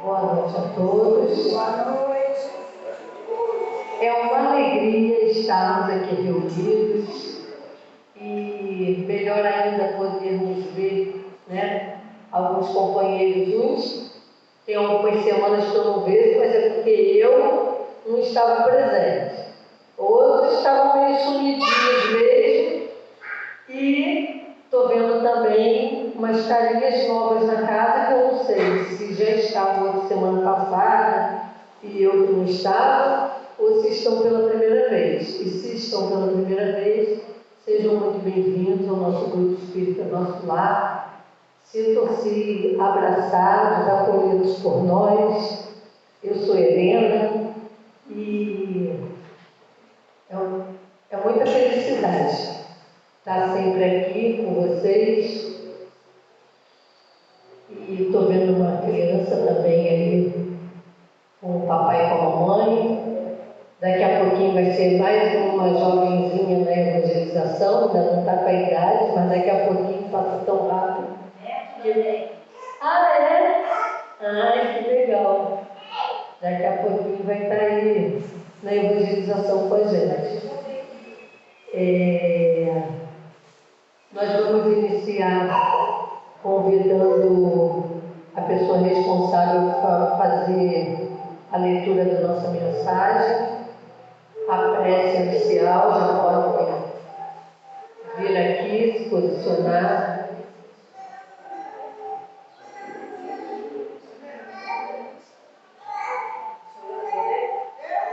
Boa noite a todos. Boa noite. É uma alegria estarmos aqui reunidos e melhor ainda podermos ver, né, alguns companheiros. Uns tem algumas semanas que eu não vejo, mas é porque eu não estava presente. Outros estavam meio sumidinhos mesmo e estou vendo também umas carinhas novas na casa que eu não sei se já estavam outra semana passada e eu que não estava, ou se estão pela primeira vez. E se estão pela primeira vez, sejam muito bem-vindos ao nosso grupo espírita, nosso lar. Sintam-se abraçados, acolhidos por nós. Eu sou Helena e é muita felicidade estar sempre aqui com vocês. E estou vendo uma criança também aí com o papai e com a mamãe. Daqui a pouquinho vai ser mais uma jovenzinha na evangelização, ainda não está com a idade, mas daqui a pouquinho passa tão rápido. Ah, é? Ai, que legal. Daqui a pouquinho vai estar aí na evangelização com a gente. Nós vamos iniciar convidando a pessoa responsável para fazer a leitura da nossa mensagem, a prece inicial. Já podem vir aqui, se posicionar.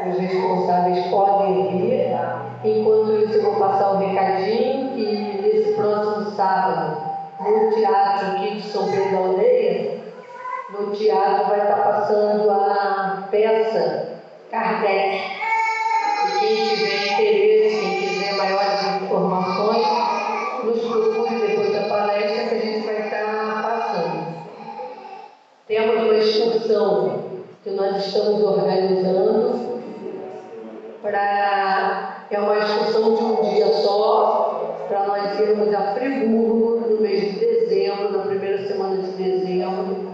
Os responsáveis podem vir. Enquanto isso, eu vou passar um recadinho que nesse próximo sábado, no Teatro aqui de São Pedro da Aldeia, no teatro vai estar passando a peça Kardec. E quem tiver interesse, quem quiser maiores informações, nos procure depois da palestra que a gente vai estar passando. Temos uma excursão que nós estamos organizando é uma excursão de um dia só, para nós irmos a Friburgo no mês de dezembro, na primeira semana de dezembro.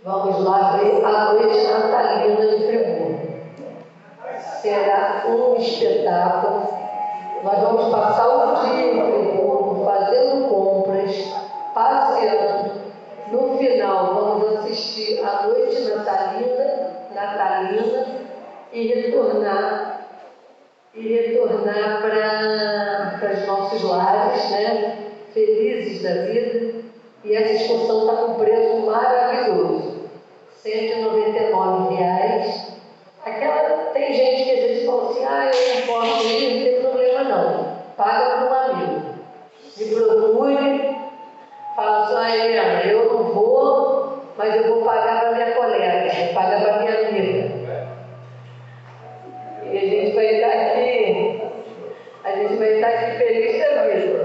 Vamos lá ver a noite natalina de Friburgo. Será um espetáculo. Nós vamos passar o dia em Friburgo, fazendo compras, passeando. No final, vamos assistir a noite natalina e retornar para os nossos lares, né? Felizes da vida. E essa excursão está com um preço maravilhoso, R$199. Tem gente que às vezes fala assim, eu não posso ir, não tem problema não, paga para um amigo. Me procure, fala assim, Helena, eu não vou, mas eu vou pagar para minha colega, vou pagar para minha amiga. E a gente vai estar aqui feliz da vida.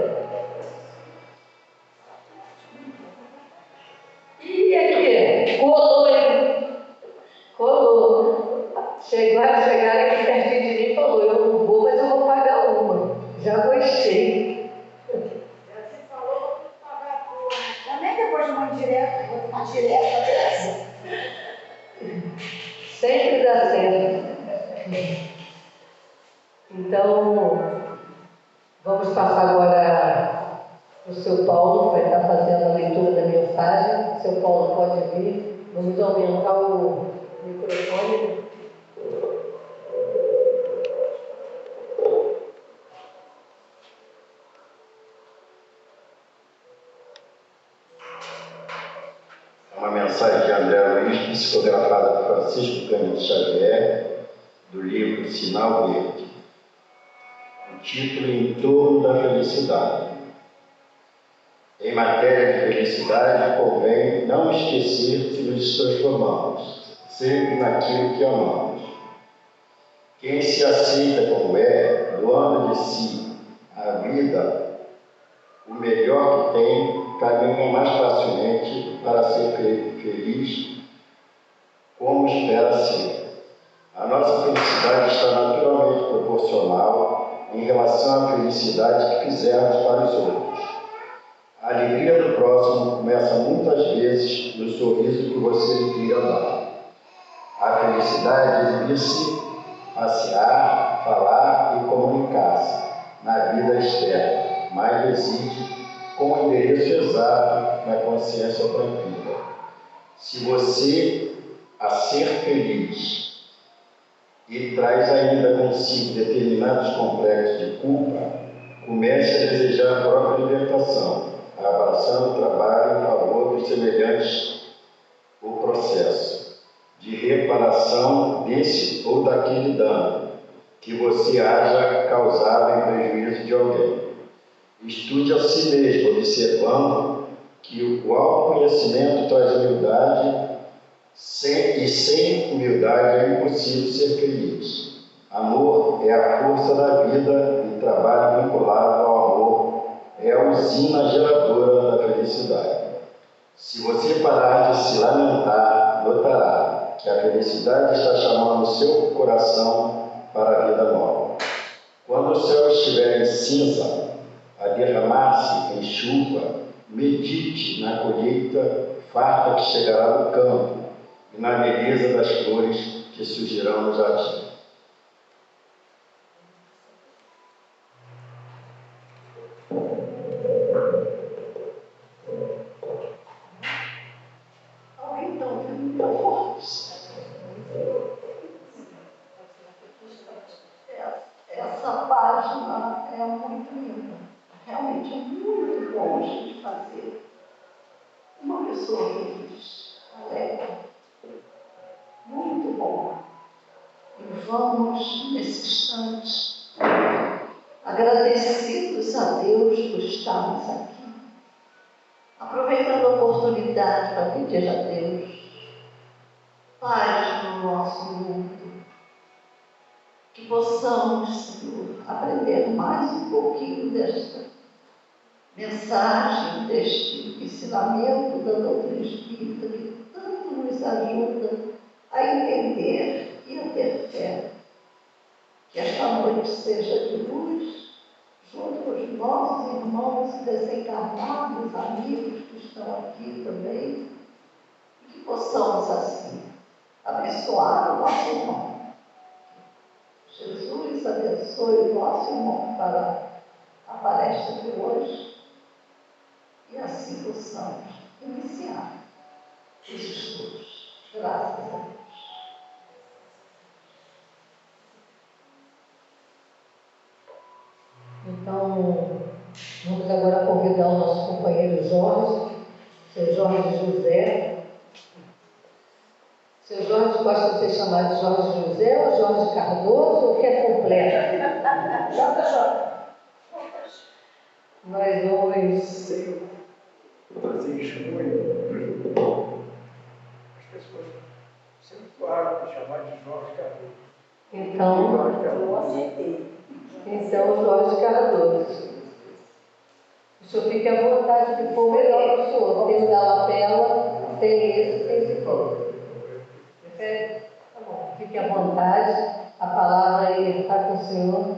E aqui, colou. Chegaram aqui pertinho de mim e falou, eu não vou, mas eu vou pagar uma. Já gostei. Já se falou para pagar tudo. Também depois de uma direta, uma direta dessa. Sempre dá certo. Então, vamos passar agora para o seu Paulo, que vai estar fazendo a leitura da mensagem. Seu Paulo pode vir. Vamos aumentar o microfone. Uma mensagem de André Luiz, psicografada por Francisco Cândido Xavier, do livro Sinal Verde. O título: Em torno da felicidade. Em matéria de felicidade, convém não esquecer que nos transformamos sempre naquilo que amamos. Quem se aceita como é, doando de si a vida, o melhor que tem, caminha mais facilmente para ser feliz como espera ser. A nossa felicidade está naturalmente proporcional em relação à felicidade que fizermos para os outros. A alegria do próximo começa muitas vezes no sorriso que você lhe queira dar. A felicidade é exibir-se, passear, falar e comunicar-se na vida externa, mas reside com o endereço exato na consciência tranquila. Se você, a ser feliz, e traz ainda consigo determinados complexos de culpa, comece a desejar a própria libertação, abraçando o trabalho em favor dos semelhantes, o processo de reparação desse ou daquele dano que você haja causado em prejuízo de alguém. Estude a si mesmo, observando que o autoconhecimento traz humildade, e sem humildade é impossível ser feliz. Amor é a força da vida e trabalho vinculado ao amor é a usina geradora da felicidade. Se você parar de se lamentar, notará que a felicidade está chamando o seu coração para a vida nova. Quando o céu estiver em cinza, a derramar-se em chuva, medite na colheita farta que chegará do campo e na beleza das flores que surgirão no jardim. Alguém está ouvindo minha voz? Essa página é muito linda. Realmente é muito bom a gente fazer. Uma pessoa feliz, alegre, muito bom. E vamos, nesse instante, agradecidos a Deus por estarmos aqui, aproveitando a oportunidade para pedir a Deus paz no nosso mundo, que possamos, Senhor, aprender mais um pouquinho desta mensagem, deste ensinamento da doutrina espírita, que tanto nos ajuda a entender e a ter fé. Que esta noite seja de luz, junto com os nossos irmãos desencarnados, amigos que estão aqui também, e que possamos, assim, abençoar o nosso irmão. Jesus abençoe o nosso irmão para a palestra de hoje e assim possamos iniciar os estudos. Graças a Deus. Então, vamos agora convidar o nosso companheiro Jorge, seu Jorge José. Seu Jorge gosta de ser chamado de Jorge José ou Jorge Cardoso, ou quer completo? Nós vamos fazer junho. As pessoas sempre falaram de chamar de Jorge Cardoso. então, Eu aceitei. então Jorge Cardoso. O senhor fique à vontade, que for melhor para o senhor. Tem o da lapela, tem esse, tem esse todo. Prefere? Tá bom, fique à vontade. A palavra aí está com o senhor.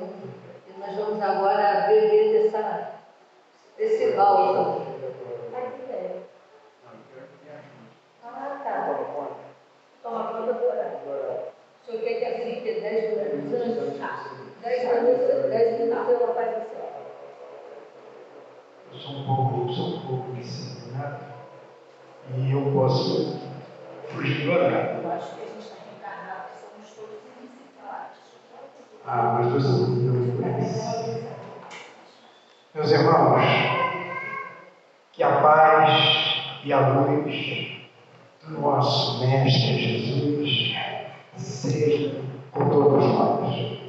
E nós vamos agora beber desse bálsamo. Ah, tá. Toma conta do horário. O senhor quer que assim, que 10 minutos antes? 10 minutos ela vai dizer. Eu sou um pouco disciplinado e eu posso fugir do horário. Eu acho que a gente está reencarnado, que somos todos indisciplinados. Mas você não conhece. Meus irmãos, que a paz e a luz do nosso Mestre Jesus seja com todos nós.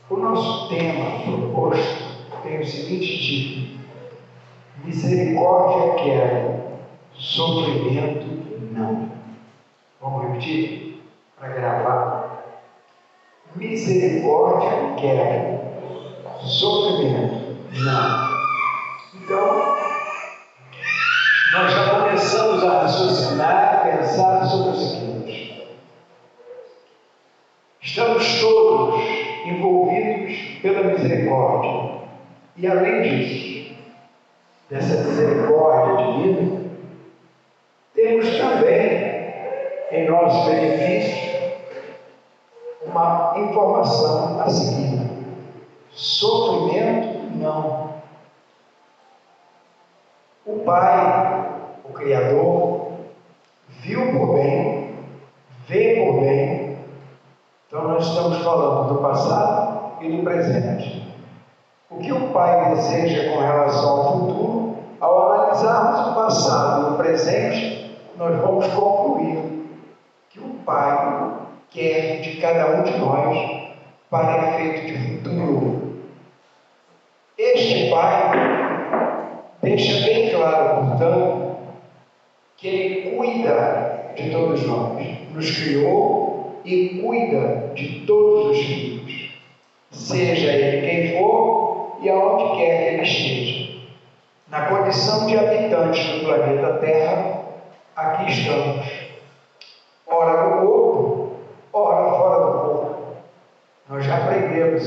O nosso tema proposto tem o seguinte título: misericórdia quero, sofrimento não. Vamos repetir para gravar. Misericórdia quero, sofrimento não. Então, nós já começamos a raciocinar, a pensar sobre o seguinte: estamos todos envolvidos pela misericórdia, e além disso, dessa misericórdia divina, temos também em nosso benefício uma informação a seguir: sofrimento não. O Pai, o Criador, viu por bem, vê por bem. Então nós estamos falando do passado e do presente. O que o Pai deseja com relação ao futuro, ao analisarmos o passado e o presente, nós vamos concluir que o Pai quer de cada um de nós para efeito de futuro. Este Pai deixa bem claro, portanto, que Ele cuida de todos nós, nos criou e cuida de todos os filhos, seja ele quem for e aonde quer que ele esteja. Na condição de habitantes do planeta Terra, aqui estamos, ora no corpo, ora fora do corpo. Nós já aprendemos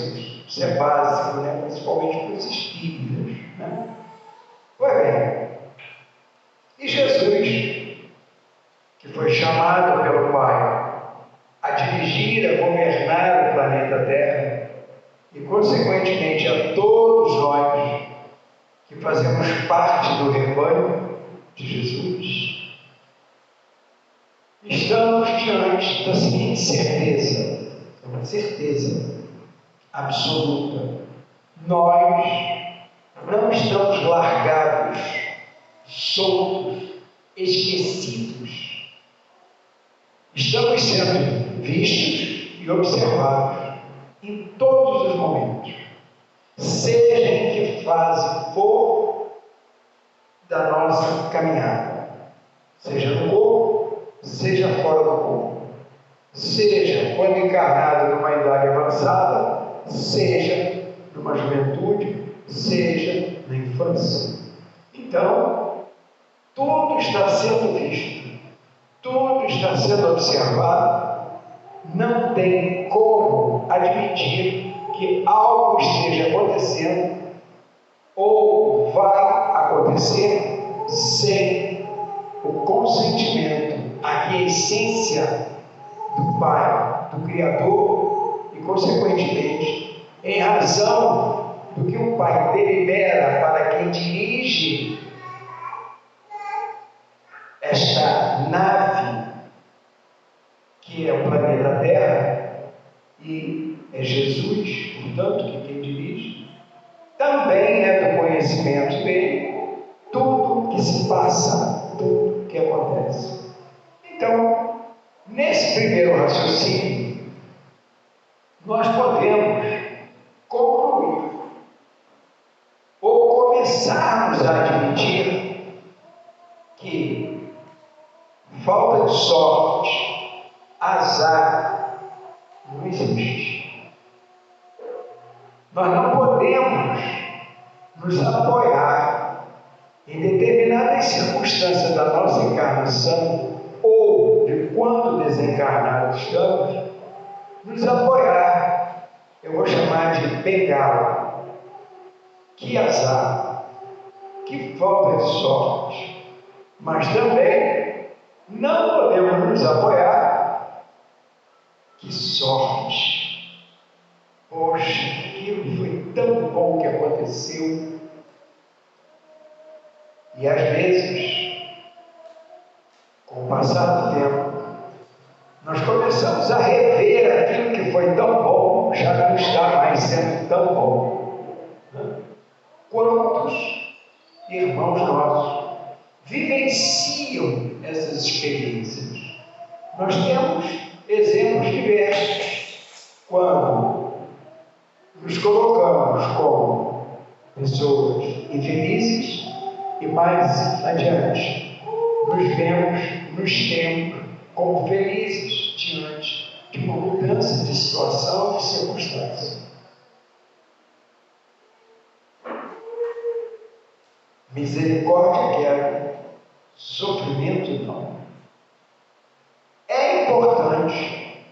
isso é básico, né? Principalmente para os espíritas, né? Pois bem, e Jesus, que foi chamado pelo Pai a dirigir, a governar o planeta Terra, e consequentemente a todos nós que fazemos parte do rebanho de Jesus, estamos diante da seguinte certeza, é uma certeza absoluta: nós não estamos largados, soltos, esquecidos. Estamos sendo vistos e observados em todos os momentos, seja em que fase for da nossa caminhada, seja no corpo, seja fora do corpo, seja quando encarnado numa idade avançada, seja numa juventude, seja na infância. Então, tudo está sendo visto, tudo está sendo observado. Não tem como admitir que algo esteja acontecendo ou vai acontecer sem o consentimento, a essência do Pai, do Criador, e consequentemente, em razão do que o Pai delibera para quem dirige esta nave que é o planeta Terra, e é Jesus, portanto, que quem dirige, também é do conhecimento dele tudo que se passa, tudo que acontece. Então, nesse primeiro raciocínio, nós podemos concluir ou começarmos a admitir que falta de sorte, azar, não existe. Nós não podemos nos apoiar em determinadas circunstâncias da nossa encarnação ou de quando desencarnados estamos, nos apoiar, eu vou chamar de bengala. Que azar, que falta de sorte, mas também não podemos nos apoiar. Que sorte, Poxa, aquilo foi tão bom que aconteceu. E às vezes, com o passar do tempo, nós começamos a rever aquilo que foi tão bom, já não está mais sendo tão bom. Quantos irmãos nossos vivenciam essas experiências? Nós temos exemplos diversos. Quando nos colocamos como pessoas infelizes e mais adiante nos temos como felizes diante de uma mudança de situação, de circunstância. Misericórdia quero, sofrimento não. É importante,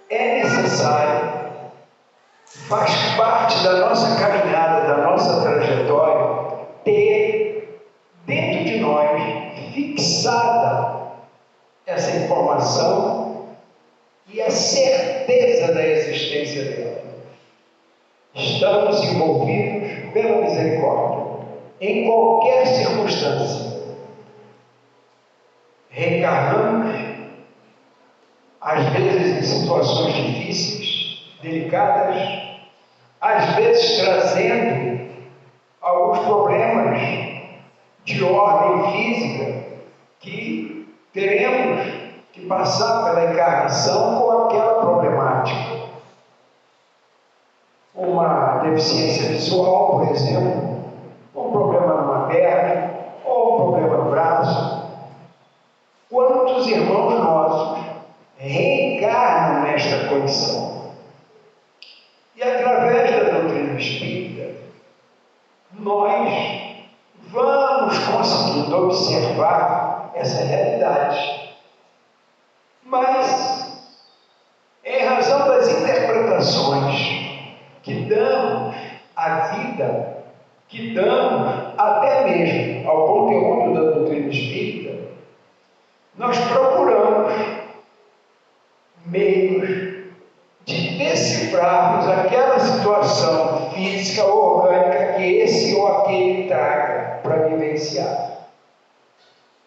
é necessário, faz parte da nossa caminhada, da nossa trajetória, ter dentro de nós fixada essa informação e a certeza da existência dela. Estamos envolvidos pela misericórdia em qualquer circunstância. Reencarnamos, às vezes em situações difíceis, delicadas, às vezes trazendo alguns problemas de ordem física que teremos que passar pela encarnação com aquela problemática. Uma deficiência visual, por exemplo, um problema numa perna, ou um problema no braço. Quantos irmãos nossos reencarnam nesta condição? E através da doutrina espírita, nós vamos conseguindo observar essa realidade. Mas, em razão das interpretações que damos à vida, que damos até mesmo ao conteúdo da doutrina espírita, nós procuramos meios de decifrarmos aquela situação física ou orgânica que esse ou aquele traga para vivenciar.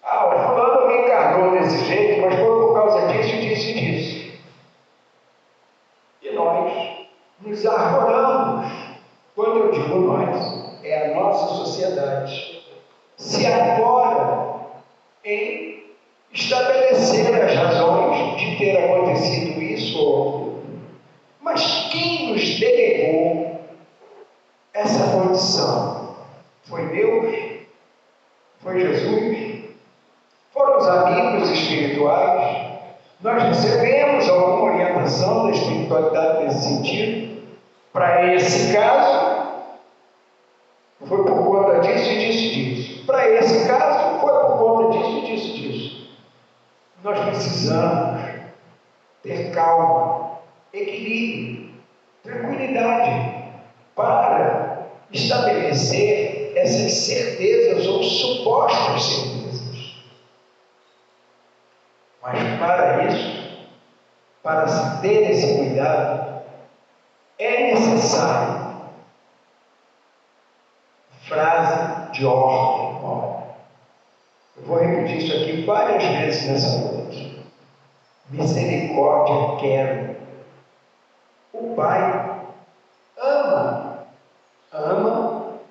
Ah, o fulano reencarnou desse jeito, mas foi por causa disso, disso e disso. E nós nos arvoramos. Quando eu digo nós, é a nossa sociedade. Se arvora em estabelecer as razões de ter acontecido isso ou aquilo. Mas quem nos delegou essa condição? Foi Deus? Foi Jesus? Foram os amigos espirituais? Nós recebemos alguma orientação da espiritualidade nesse sentido? Para esse caso, foi por conta disso e disso e disso. Para esse caso, foi por conta disso e disso e disso. Nós precisamos ter calma, equilíbrio, tranquilidade para estabelecer essas certezas ou supostas certezas. Mas para isso, para se ter esse cuidado, é necessário frase de ordem. Olha, eu vou repetir isso aqui várias vezes nessa noite. Misericórdia quero. O Pai ama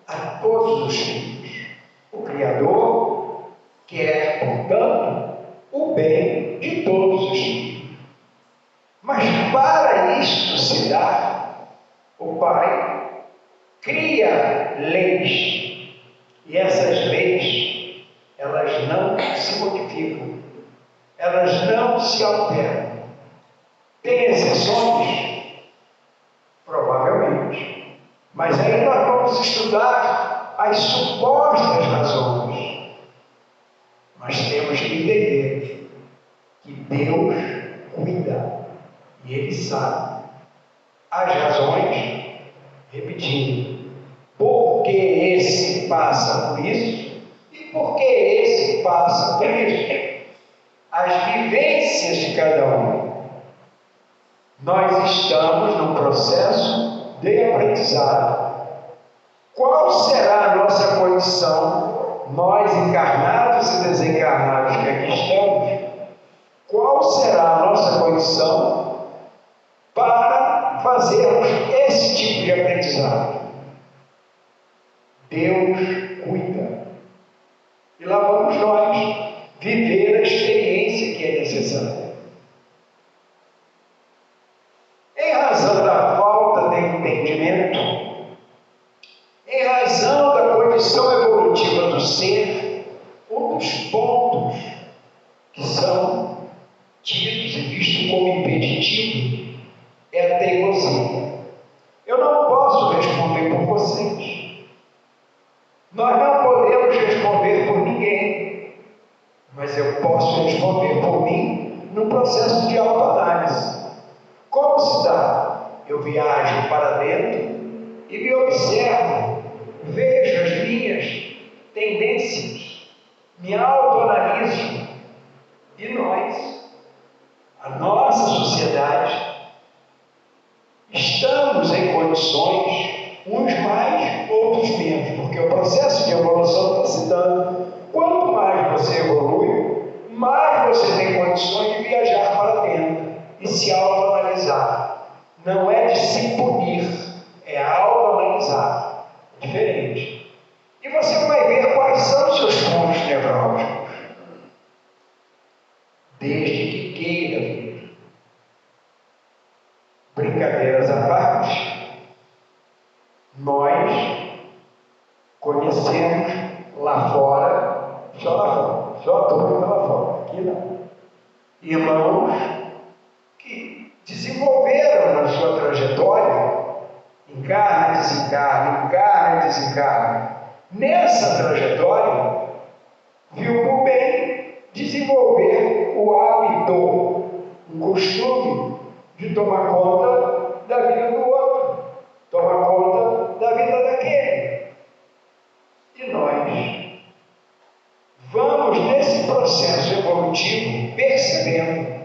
a todos os filhos. O Criador quer, portanto, o bem de todos os filhos. Mas para isto se dar, o Pai cria leis. E essas leis, elas não se modificam. Elas não se alteram. Tem exceções? Provavelmente. Mas aí nós vamos estudar as supostas razões. Mas temos que entender que Deus cuida e Ele sabe as razões, repetindo, porque esse passa por isso e porque esse passa por isso. As vivências de cada um. Nós estamos num processo de aprendizado. Qual será a nossa condição, nós encarnados e desencarnados que aqui estamos? Qual será a nossa condição para fazermos esse tipo de aprendizado? Deus cuida. E lá vamos nós viver a experiência que é necessária. Em razão da falta de entendimento, em razão da condição evolutiva do ser, um dos pontos que são tidos e vistos como impeditivo é a teimosia. Eu não posso responder por vocês. Nós não podemos responder por ninguém, mas eu posso responder por mim num processo de autoanálise. Como se dá? Eu viajo para dentro e me observo, vejo as minhas tendências, me autoanaliso. E nós, a nossa sociedade, estamos em condições, uns mais, outros menos, porque o processo de evolução está se dando. Quanto mais você evolui, mais você tem condições de viajar para dentro e se autoanalisar. Não é de se punir, é autoanalisar. É diferente. E você vai ver quais são os seus pontos nevrálgicos. Desde que queira vir. Brincadeiras à parte, nós conhecemos lá fora, só a turma está lá fora, aqui não. Irmãos que desenvolveram na sua trajetória, encarna, desencarna. Nessa trajetória, viu por bem desenvolver o hábito, um costume de tomar conta da vida do outro, tomar conta da vida daquele. E nós vamos nesse processo evolutivo percebendo,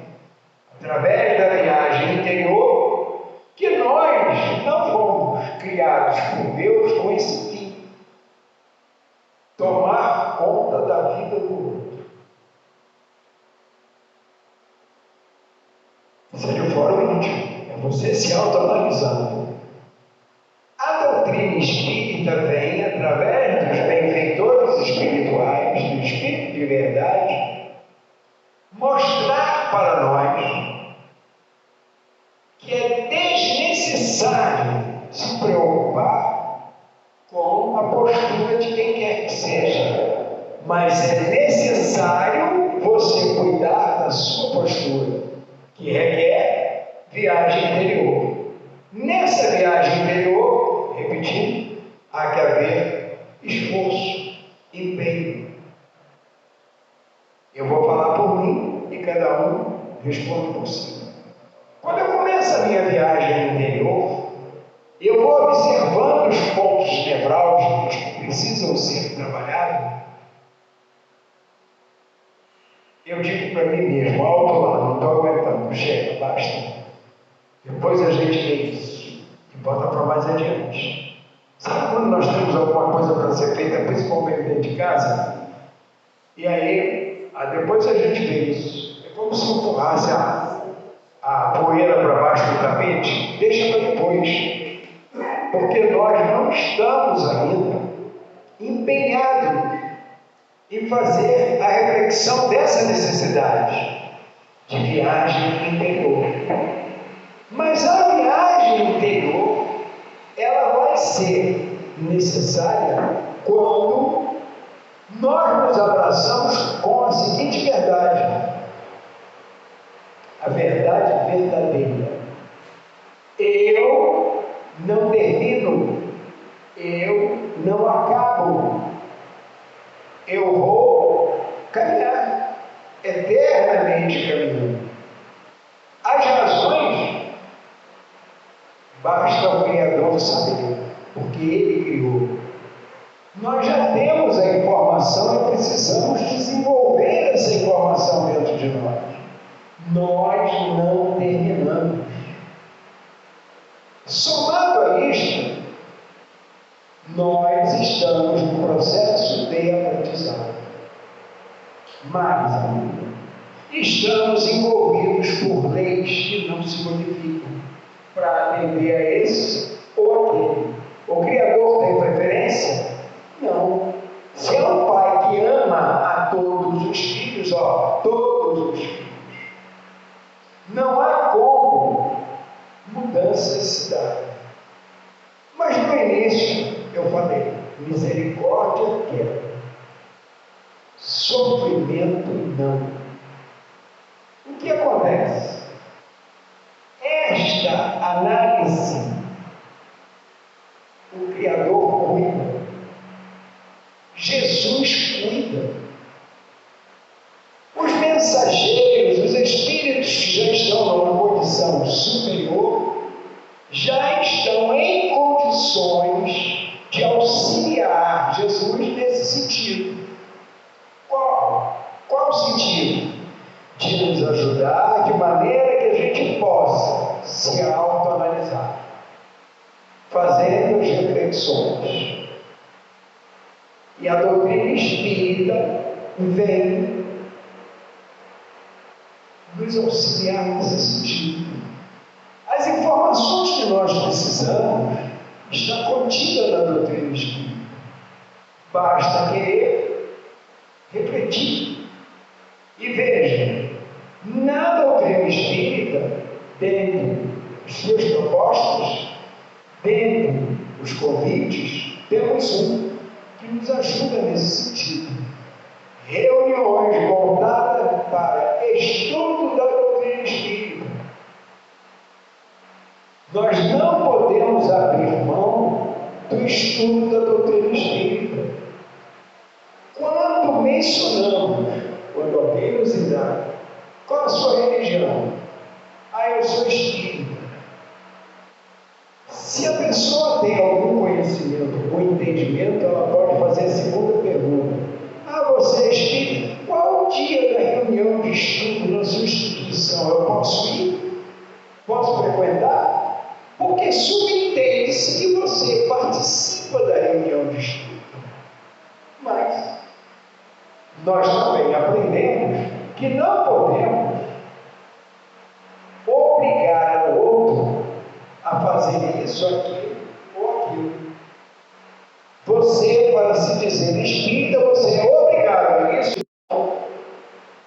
através da viagem interior, que nós não fomos criados por Deus com esse fim, tomar conta da vida do outro. Isso é de fora o íntimo, é você se autoanalisando. A doutrina espírita vem, através dos benfeitores espirituais, do Espírito de Verdade, mostrar para nós que é desnecessário se preocupar com a postura de quem quer que seja, mas é necessário você cuidar da sua postura, que requer viagem interior. Nessa viagem interior, repetindo, há que haver esforço, empenho. Eu vou falar por mim e cada um responde por si. Quando eu começo a minha viagem interior, eu vou observando os pontos nevrálgicos que precisam ser trabalhados. Eu digo para mim mesmo, alto lá, não estou aguentando, chega, basta. Depois a gente vê isso e bota para mais adiante. Sabe quando nós temos alguma coisa para ser feita, principalmente dentro de casa? E aí, depois a gente vê isso. É como se empurrasse a poeira para baixo do tapete. Deixa para depois. Porque nós não estamos ainda empenhados em fazer a reflexão dessa necessidade de viagem interior. Mas a viagem interior, ela vai ser necessária quando nós nos abraçamos com a seguinte verdade, a verdade verdadeira. Eu não termino, eu não acabo, eu vou caminhar, eternamente caminhando. As razões, basta o Criador saber, porque Ele criou. Nós já temos a informação e precisamos desenvolver essa informação dentro de nós. Nós não terminamos. Somado a se modificam para atender a esse ou aquele. O Criador tem preferência? Não. Se é um pai que ama a todos os filhos, todos os filhos, não há como mudança se dar. Mas no início eu falei, misericórdia quero, sofrimento não. O que acontece? Esta análise, o Criador cuida, Jesus cuida, os mensageiros, os espíritos que já estão numa condição superior, já estão em condições de auxiliar Jesus nesse sentido. Qual o sentido? De nos ajudar de maneira que a gente possa se autoanalisar, fazendo as reflexões. E a doutrina espírita vem nos auxiliar nesse sentido. As informações que nós precisamos estão contidas na doutrina espírita. Basta querer refletir. E veja, na doutrina espírita, dentro das suas propostas, dentro dos convites, temos um que nos ajuda nesse sentido. Reuniões voltadas para estudo da doutrina espírita. Nós não podemos abrir mão do estudo da doutrina espírita. Quando mencionamos, quando alguém nos indaga, qual a sua religião? Eu sou espírita. Se a pessoa tem algum conhecimento ou entendimento, ela pode fazer a segunda pergunta. Você é espírita? Qual o dia da reunião de estudo na sua instituição? Eu posso ir? Posso frequentar? Porque subentende-se que você participa da reunião de estudo. Mas nós também aprendemos que não podemos obrigar o outro a fazer isso, aquilo ou aquilo. Você, para se dizer espírita, você é obrigado a isso.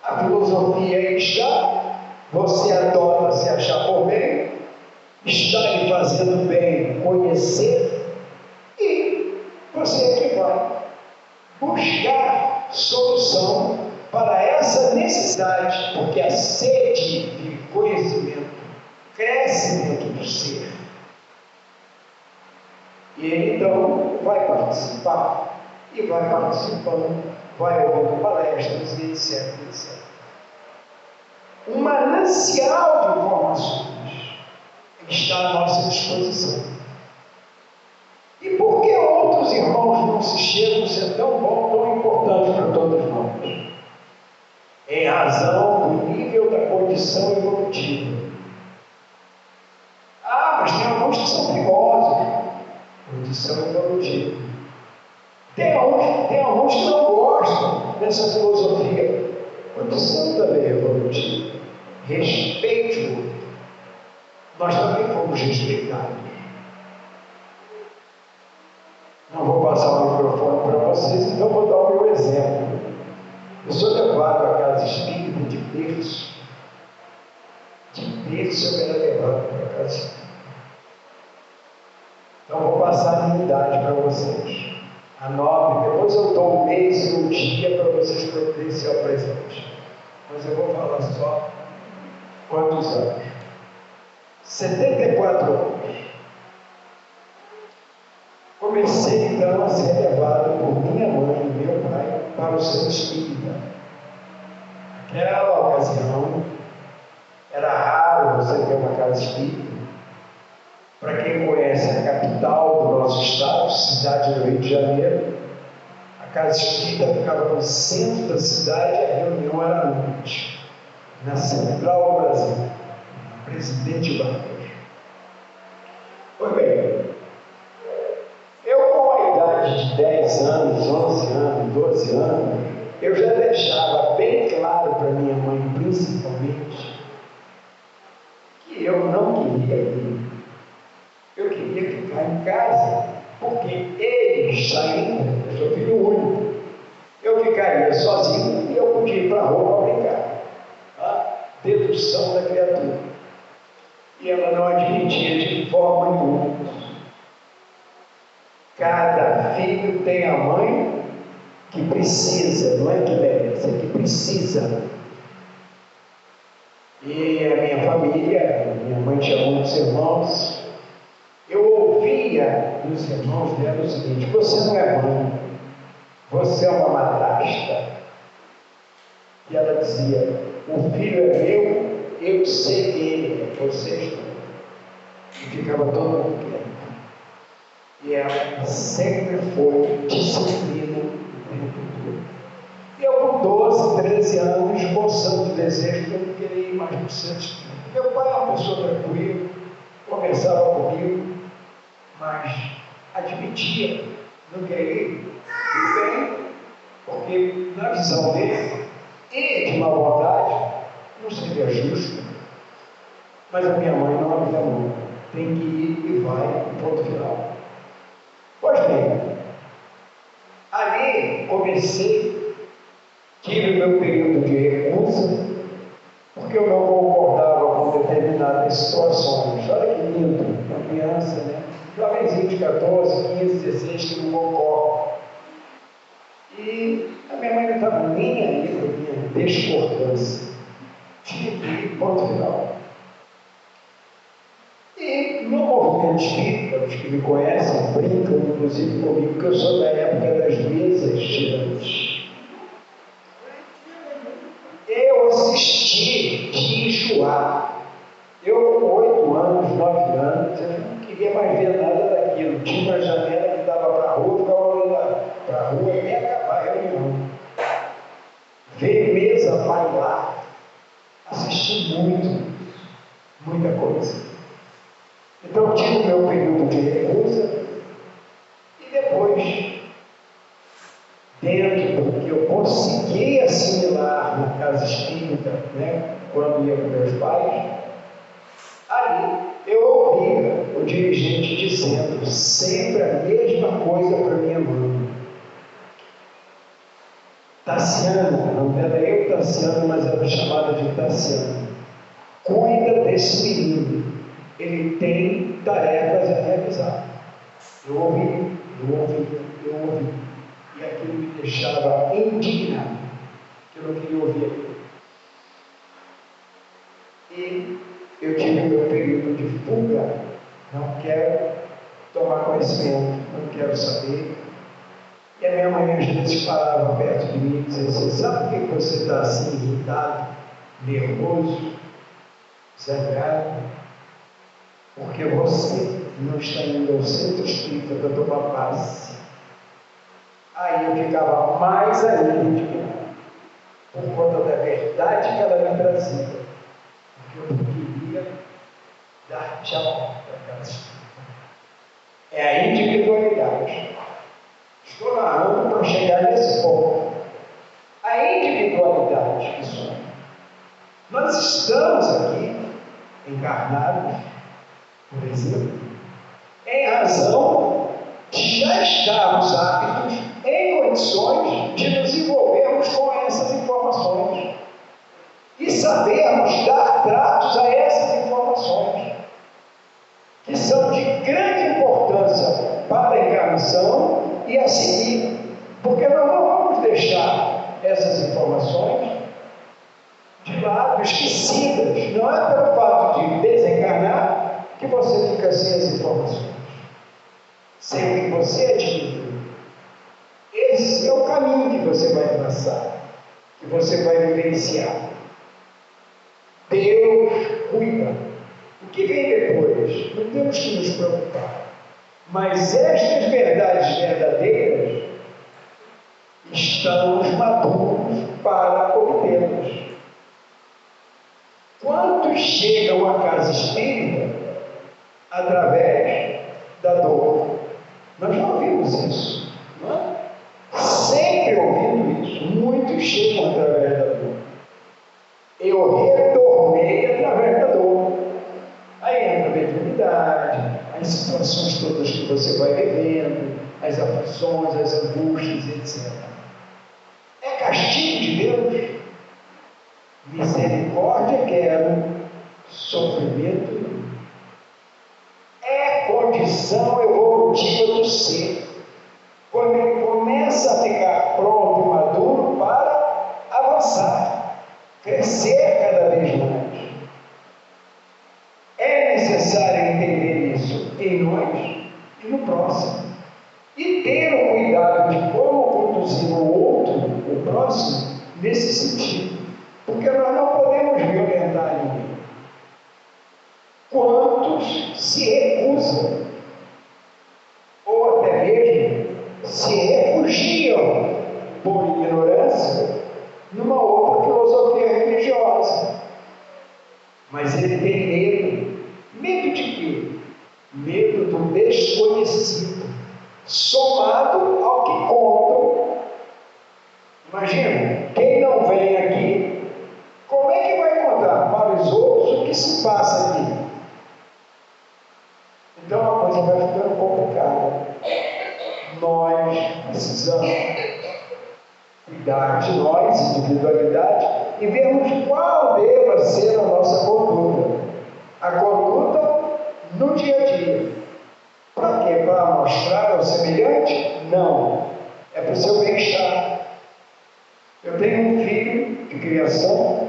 A filosofia aí está, você adota se achar por bem, está lhe fazendo bem conhecer, e você é que vai buscar solução para essa necessidade, porque a sede de conhecimento cresce dentro do ser. E ele então vai participar, e vai participando, vai ouvindo palestras, e etc, etc. Um manancial de informações está à nossa disposição. E por que outros irmãos não se chegam a ser tão bom, tão importante para todos nós? Em razão do nível da condição evolutiva. Mas tem alguns que são perigosos. Condição evolutiva. Tem alguns que não gostam dessa filosofia. Condição também evolutiva. Respeite o outro. Nós também fomos respeitados. Não vou passar o microfone para vocês, então vou dar o meu exemplo. Eu sou levado à casa espírita de berço. De berço eu era levado para a casa espírita. Então vou passar a minha idade para vocês. Anote, depois eu dou um mês e um dia para vocês providenciar o presente. Mas eu vou falar só quantos anos. 74 anos. Comecei então a ser levado por minha mãe e meu pai para o centro espírita. Naquela ocasião, era raro você ter uma casa espírita. Para quem conhece a capital do nosso estado, cidade do Rio de Janeiro, a casa espírita ficava no centro da cidade e a reunião era à noite, na Central do Brasil, na Presidente Vargas. Pois bem, eu com a idade de 10 anos, 11 anos, 12 anos, eu já deixava bem claro para minha mãe, principalmente, que eu não queria ir. Eu queria ficar em casa, porque eles saíram, eu sou filho único. Eu ficaria sozinho e eu podia ir para a rua para brincar. A dedução da criatura. E ela não admitia de forma nenhuma. Cada filho tem a mãe que precisa, não é que merece, é que precisa. E a minha família, minha mãe tinha muitos irmãos, eu ouvia dos irmãos dela o seguinte: você não é mãe, você é uma madrasta. E ela dizia: o filho é meu, eu sei ele, vocês não. E ficava todo mundo quieto. E ela sempre foi disciplina o tempo todo. E eu, com 12, 13 anos, esboçando o desejo de eu querer ir mais para o centro espírita. Meu pai é uma pessoa tranquila, conversava comigo, mas admitia, não queria ir. E bem, porque na visão dele, e de má vontade, não seria justo. Mas a minha mãe não abria mão. Tem que ir e vai, ponto final. Pois bem, ali comecei, tive o meu período de recusa, porque eu não concordava com determinadas situações. Olha que lindo, uma criança, né? Jovenzinho de 14, 15, 16 que não concorda. E a minha mãe não estava nem aí com a minha discordância. Tinha que ir, ponto final. E no movimento espírita, os que me conhecem brincam, inclusive comigo, que eu sou da época das mesas girantes. Eu assisti de enjoar. Eu, com 8 anos, 9 anos, eu não queria mais ver nada daquilo. Tinha uma janela que dava para a rua, ficava olhando para a rua e acabar a reunião. Ver mesa bailar. Assisti muita coisa. Então eu tive o meu período de recusa e depois, dentro do que eu consegui assimilar na casa espírita, né, quando ia com meus pais, ali eu ouvia o dirigente dizendo sempre a mesma coisa para minha mãe. Tassiana, não era eu Tassiana, mas era chamada de Tassiana. Cuida desse menino, ele tem tarefas a realizar. Eu ouvi. E aquilo me deixava indignado, que eu não queria ouvir aquilo. E eu tive o meu período de fuga. Não quero tomar conhecimento, não quero saber. E a minha mãe às vezes parava perto de mim e dizia assim: sabe por que você está assim irritado, nervoso, zangado? Porque você não está indo ao centro espírita para tomar passe. Aí eu ficava mais ainda indignado, por conta da verdade que ela me trazia. Porque eu queria dar tchau para casa espírita. É a individualidade. Estou narrando para chegar nesse ponto. A individualidade que somos. Nós estamos aqui encarnados, por exemplo, em razão de já estarmos aptos, em condições de nos envolvermos com essas informações e sabermos dar tratos a essas informações, que são de grande importância para a encarnação e a seguir, porque nós não vamos deixar essas informações de lado, esquecidas. Não é pelo fato de desencarnar que você fica sem as informações, sem o que você adquiriu. Esse é o caminho que você vai traçar, que você vai vivenciar. Deus cuida. O que vem depois? Não temos que nos preocupar. Mas estas verdades verdadeiras estamos maduros para obtê-las. Quantos chegam à casa espírita através da dor? Nós já ouvimos isso, não é? Sempre ouvindo isso. Muitos chegam através da dor. Eu retornei através da dor. Aí enfermidade, as situações todas que você vai vivendo, as aflições, as angústias, etc. É castigo de Deus? Misericórdia quero, sofrimento não. É condição evolutiva do ser. Quando ele começa a ficar pronto e maduro para avançar, crescer cada vez mais. É necessário entender isso em nós e no próximo. E ter o cuidado de como conduzir o outro, o próximo, nesse sentido. Porque nós não podemos violentar ninguém. Quantos se recusam, ou até mesmo se refugiam por ignorância numa outra filosofia religiosa. Mas ele tem medo. Medo de quê? Medo do desconhecido, somado ao que contam. Imagina, quem não vem aqui, como é que vai contar para os outros o que se passa aqui? Então a coisa vai ficando complicada. Nós precisamos cuidar de nós, individualidade, e vermos qual deva ser a nossa conduta. A conduta no dia a dia. Para quê? Para mostrar ao semelhante? Não. É para o seu bem-estar. Eu tenho um filho de criação,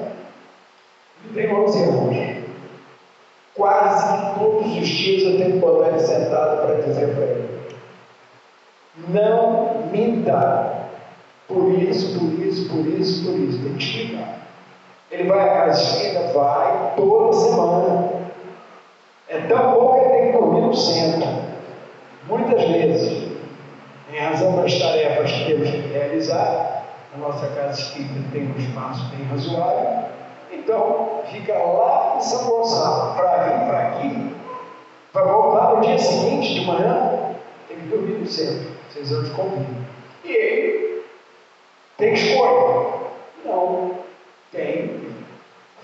ele tem 11 anos. Quase que todos os dias eu tenho que botar ele sentado para dizer para ele: não minta. Por isso, por isso, por isso, por isso. Tem que explicar. Ele vai à casa espírita? Vai, toda semana. É tão bom que ele tem que dormir no centro. Muitas vezes, em razão das tarefas que temos que realizar, a nossa casa espírita tem um espaço bem razoável, então fica lá em São Gonçalo, para vir para aqui, para voltar no dia seguinte de manhã, tem que dormir no centro, 6 anos de convívio. E ele tem escolha? Não, tem que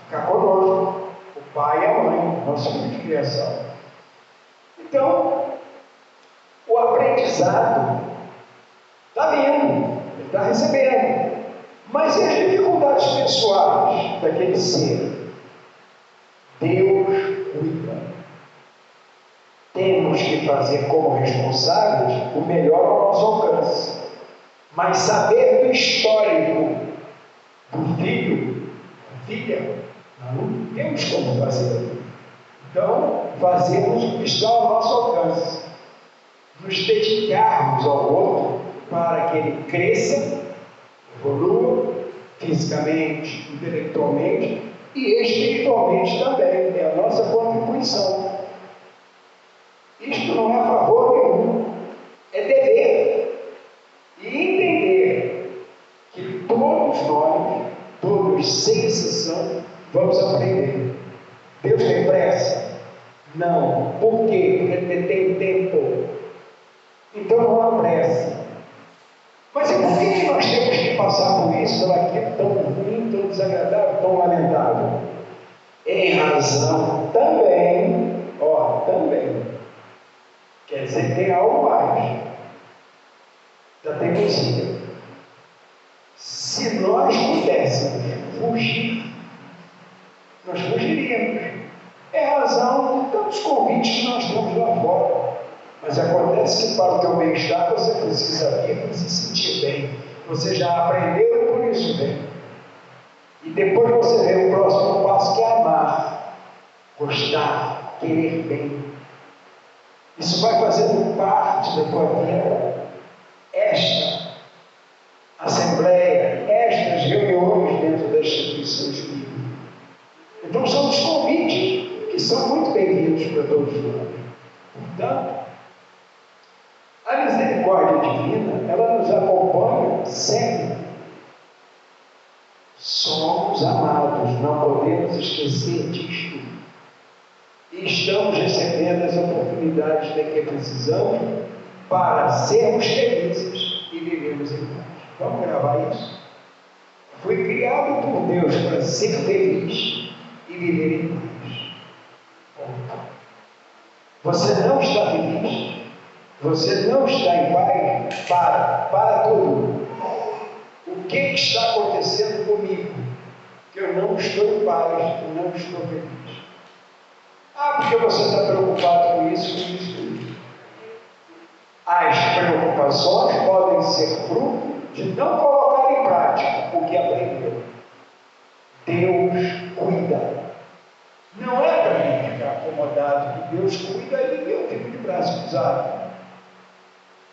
ficar conosco, o pai e a mãe, nosso filho de criação. Então, o aprendizado está vindo, ele está recebendo. Mas e as dificuldades pessoais daquele ser? Deus cuida. Temos que fazer como responsáveis o melhor ao nosso alcance. Mas saber do histórico do filho, da filha, não temos como fazer. Então, fazemos o que está ao nosso alcance. Nos dedicarmos ao outro para que ele cresça, evolua fisicamente, intelectualmente e espiritualmente também. É a nossa contribuição. Isto não é favor nenhum, é dever. E entender que todos nós, todos sem exceção, vamos aprender. Deus tem pressa? Não. Por quê? Porque Ele tem tempo. Então não há pressa. Mas e por que nós temos que passar por isso, por aquilo tão ruim, tão desagradável, tão lamentável? Em razão também, também. Quer dizer que tem algo mais. Da teimosia. Se nós pudéssemos fugir, nós fugiríamos. É a razão de tantos convites que nós temos lá fora. Mas acontece que para o teu bem-estar você precisa vir para se sentir bem. Você já aprendeu e por isso vem. E depois você vê o próximo passo, que é amar, gostar, querer bem. Isso vai fazendo parte da tua vida. Esta assembleia, estas reuniões dentro das instituições bíblicas. Então são os convites que são muito bem-vindos para todos nós. Portanto, a misericórdia divina, ela nos acompanha sempre. Somos amados, não podemos esquecer disto. E estamos recebendo as oportunidades de que precisamos para sermos felizes e vivermos em paz. Vamos gravar isso? Fui criado por Deus para ser feliz e viver em paz. Ponto. Você não está feliz? Você não está em paz? Para tudo. O que está acontecendo comigo? Que eu não estou em paz, eu não estou feliz. Ah, porque você está preocupado com isso, com isso. As preocupações podem ser fruto de não colocar em prática o que aprendeu. Deus cuida. Não é para mim ficar acomodado que Deus cuida e eu fico de braço cruzado.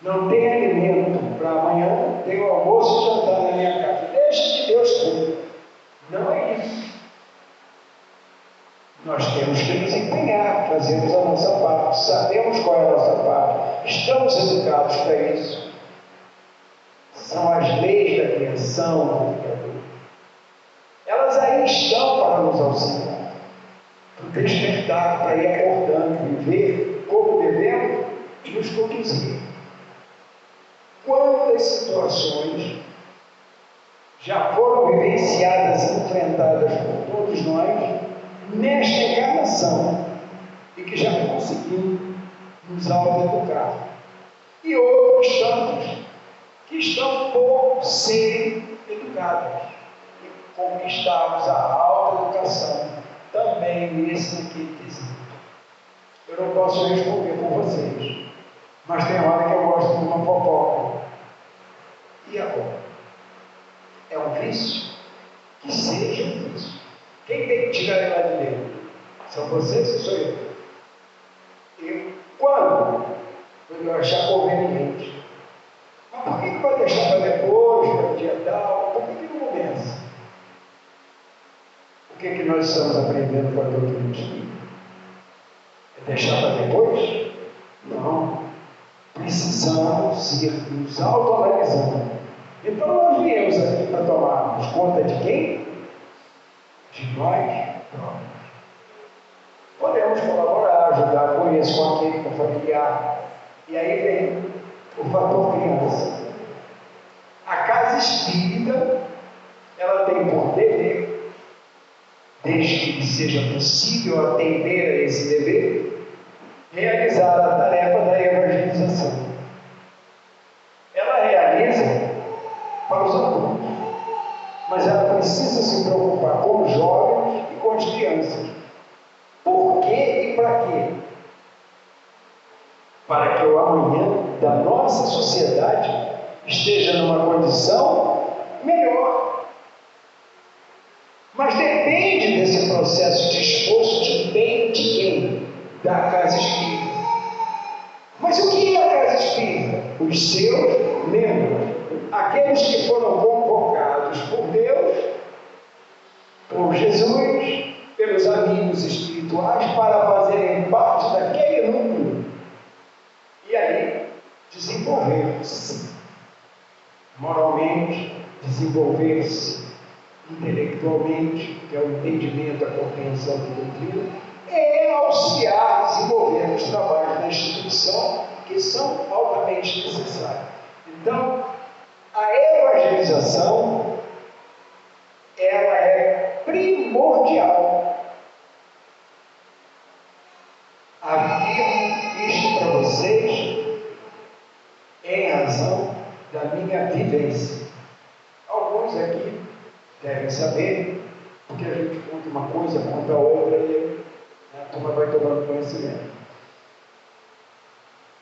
Não tem alimento para amanhã, tem o almoço e jantar na minha casa. Deixa que Deus cuida. Não é isso. Nós temos que nos empenhar, fazermos a nossa parte, sabemos qual é a nossa parte, estamos educados para isso. São as leis da criação do Criador. Elas aí estão para nos auxiliar, para despertar, para ir acordando, viver como devemos e nos conduzir. Quantas situações já foram vivenciadas e enfrentadas por todos nós nesta encarnação e que já conseguimos nos autoeducar. E outros tantos que estão por serem educados e conquistarmos a autoeducação também nesse quesito. Eu não posso responder por vocês, mas tem hora que eu gosto de uma fofoca. E agora? É um vício? Que seja um vício. Quem tem que tirar ela de dentro? São vocês ou sou eu? Eu, quando eu achar conveniente. Mas por que vai deixar para depois, para o dia tal? Por que não começa? O que nós estamos aprendendo com a doutrina espírita? É deixar para depois? Não. Precisamos ir nos autoanalisando. Então nós viemos aqui para tomarmos conta de quem? De nós próprios. Podemos colaborar, ajudar com isso, com aquele, com o familiar. E aí vem o fator criança. A casa espírita, ela tem por dever, desde que seja possível atender a esse dever, realizar a tarefa da evangelização. Ela realiza para os adultos, mas ela precisa se preocupar com os jovens e com as crianças. Por quê e para quê? Para que o amanhã da nossa sociedade esteja numa condição melhor. Mas depende desse processo de esforço de bem de quem? Da casa espírita. Mas o que é a casa espírita? Os seus membros, aqueles que foram convocados por Deus, por Jesus, pelos amigos espirituais, para fazerem parte daquele núcleo e aí desenvolver-se moralmente, desenvolver-se intelectualmente, que é o entendimento, a compreensão da doutrina, é auxiliar a desenvolver os trabalhos da instituição que são altamente necessários. Então, a evangelização, ela é primordial. Afirmo isto para vocês em razão da minha vivência. Alguns aqui devem saber, porque a gente conta uma coisa, conta outra e a turma vai tomando conhecimento.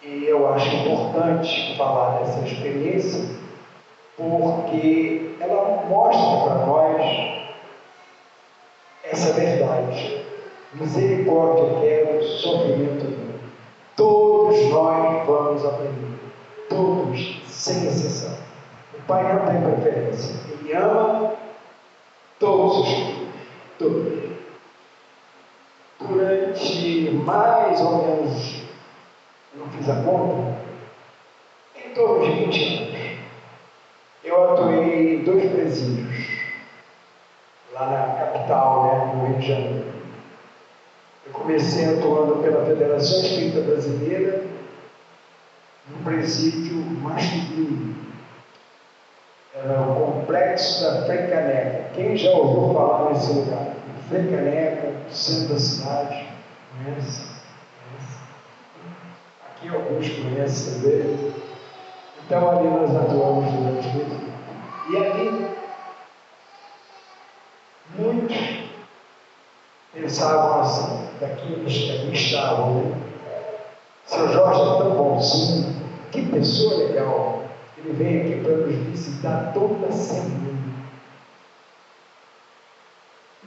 E eu acho importante falar dessa experiência, porque ela mostra para nós essa verdade. Misericórdia quero, sofrimento não. Todos nós vamos aprender. Todos, sem exceção. O Pai não tem preferência. Ele ama todos os filhos. Todos. Durante mais ou menos, não fiz a conta, em torno de 20 anos, eu atuei em 2 presídios, lá na capital, né, no Rio de Janeiro. Eu comecei atuando pela Federação Espírita Brasileira, no presídio masculino. Era o complexo da Frei Caneca. Quem já ouviu falar nesse lugar? Frei Caneca, centro da cidade, conhece? que alguns conhecem também. Então ali nós atuamos durante muito tempo. E ali, muitos pensavam assim, daqueles que ali estavam, né? Seu Jorge é tão bonzinho, que pessoa legal. Ele vem aqui para nos visitar toda semana.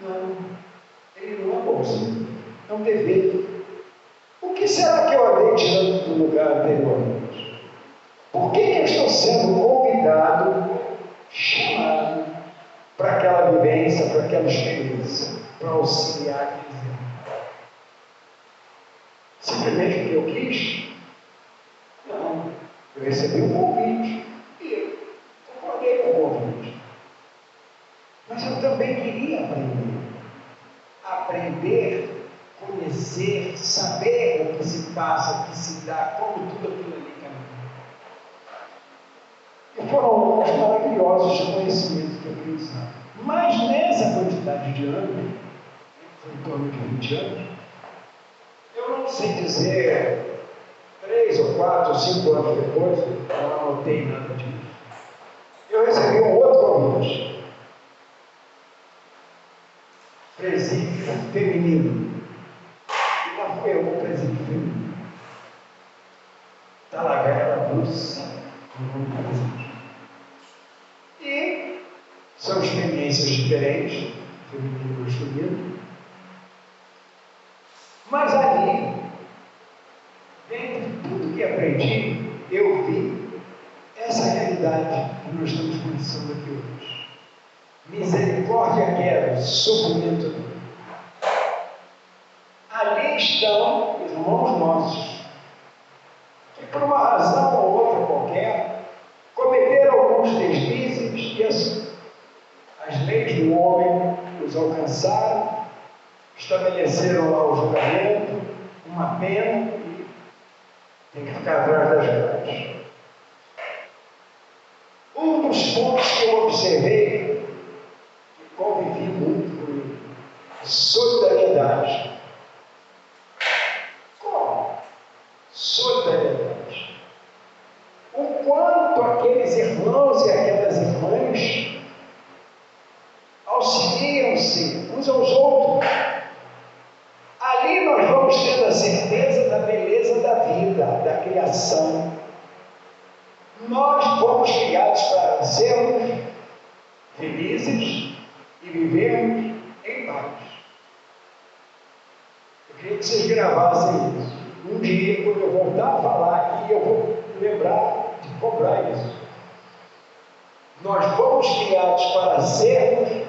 Não, ele não é bonzinho, é um dever. O que será que eu andei tirando do lugar anteriormente? Por que eu estou sendo convidado, chamado para aquela vivência, para aquela experiência, para auxiliar aqueles irmãos? Simplesmente porque eu quis? Não. Eu recebi um convite e eu concordei com o convite. Mas eu também queria aprender. Aprender, conhecer, saber o que se passa, o que se dá, como tudo aquilo ali caminha. E foram anos maravilhosos de conhecimento que eu precisava. Mas nessa quantidade de anos, foi em torno de 20 anos, eu não sei dizer 3 ou 4 ou 5 anos depois, eu não anotei nada disso, eu recebi um outro convite. Presídio feminino. E lá fui eu, o presídio feminino. Talavera Lúcia, o nome do presídio. E são experiências diferentes, feminino e masculino. Mas ali, dentro de tudo que aprendi, eu vi essa realidade que nós estamos conhecendo aqui hoje. Misericórdia quero, sofrimento. Ali estão irmãos nossos que, por uma razão ou outra qualquer, cometeram alguns deslizes e as leis do homem os alcançaram, estabeleceram lá o julgamento, uma pena e tem que ficar atrás das grades. Um dos pontos que eu observei, que convivi muito com ele, solidariedade. Como? Solidariedade. O quanto aqueles irmãos e aquelas irmãs auxiliam-se uns aos outros. Ali nós vamos tendo a certeza da beleza da vida, da criação. Nós fomos criados para sermos felizes e vivermos em paz. Eu queria que vocês gravassem isso. Um dia, quando eu voltar a falar aqui, eu vou lembrar de cobrar isso. Nós fomos criados para sermos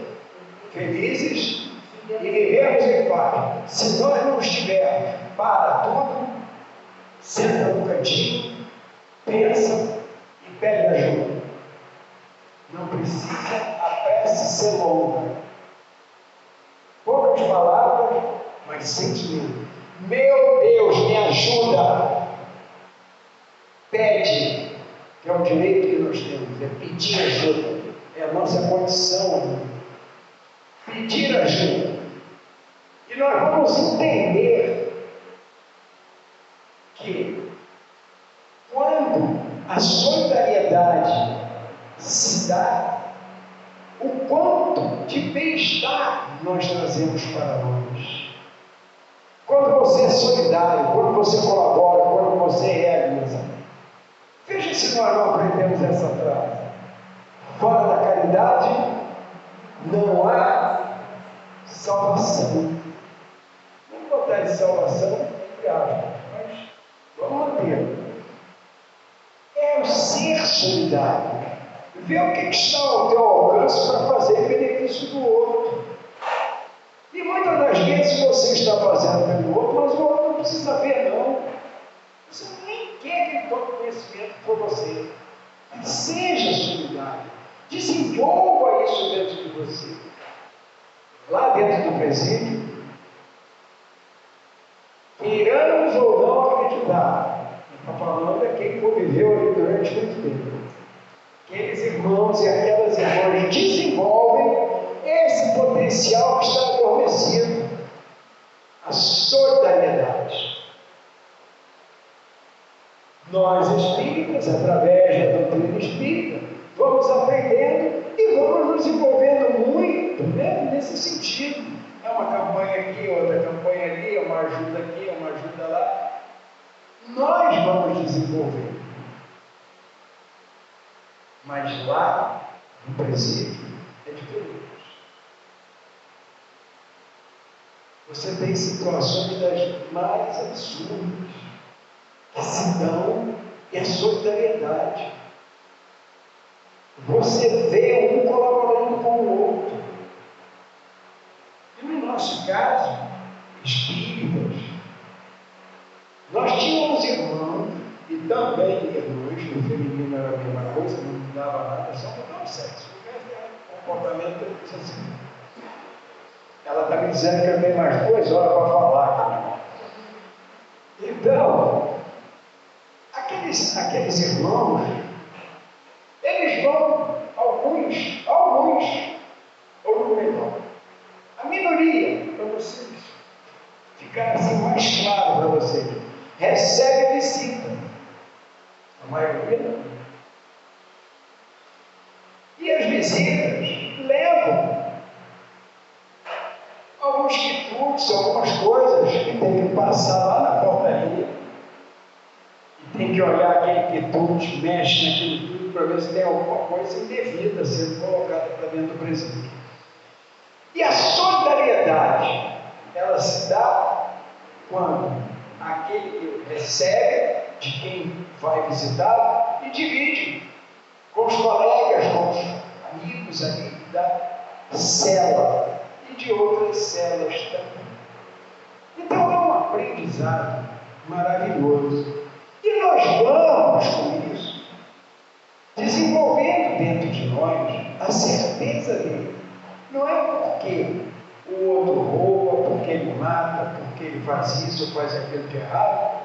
felizes e vivermos em paz. Se nós não estivermos, para tudo, senta no cantinho, pensa e pede ajuda. Não precisa a prece ser longa. Poucas palavras, mas sentimento. Meu Deus, me ajuda. Pede, que é um direito que nós temos, é pedir ajuda. É a nossa condição. Pedir ajuda. E nós vamos entender que quando a solidariedade se dá, o quanto de bem-estar nós trazemos para nós. Quando você é solidário, quando você colabora, quando você realiza. Veja se nós não aprendemos essa frase. Fora da caridade, não há salvação. Vamos botar de salvação, entre aspas, mas vamos manter. É o ser solidário. Vê o que está ao teu alcance para fazer em benefício do outro. E muitas das vezes você está fazendo pelo outro, mas o outro não precisa ver, não. Você nem quer que ele tome conhecimento por você. Mas seja solidário. Desenvolva isso dentro de você. Lá dentro do presídio, queiramos ou não acreditar, está falando é quem conviveu ali durante muito tempo. Aqueles irmãos e aquelas irmãs desenvolvem esse potencial que está adormecido, a solidariedade. Nós espíritas, através da doutrina espírita, vamos aprendendo e vamos nos envolvendo muito, né, nesse sentido. É uma campanha aqui, outra campanha ali, uma ajuda aqui, uma ajuda lá. Nós vamos desenvolver. Mas lá, no presídio, é diferente. Você tem situações das mais absurdas que se dão, e a solidariedade. Você vê um colaborando com o outro. E no nosso caso, espíritas, nós tínhamos irmãos e também irmãs, no feminino era a mesma coisa, não mudava nada, só mudava o sexo. O comportamento é assim. Ela está me dizendo que eu tenho mais 2 horas para falar. Então, aqueles irmãos, eles vão, alguns, ou no melhor, a minoria, para vocês ficar assim mais claro para vocês, recebe visita, a maioria não. E as visitas levam alguns quitutes, algumas coisas que tem que passar lá na portaria. E tem que olhar aquele quitute, mexe naquilo tudo para ver se tem alguma coisa indevida sendo colocada para dentro do presídio. E a solidariedade, ela se dá quando aquele que recebe de quem vai visitar e divide com os colegas, com os amigos ali da cela e de outras celas também. Então é um aprendizado maravilhoso. E nós vamos com isso desenvolvendo dentro de nós a certeza dele. Não é porque o outro rouba, porque ele mata, porque ele faz isso ou faz aquilo de errado,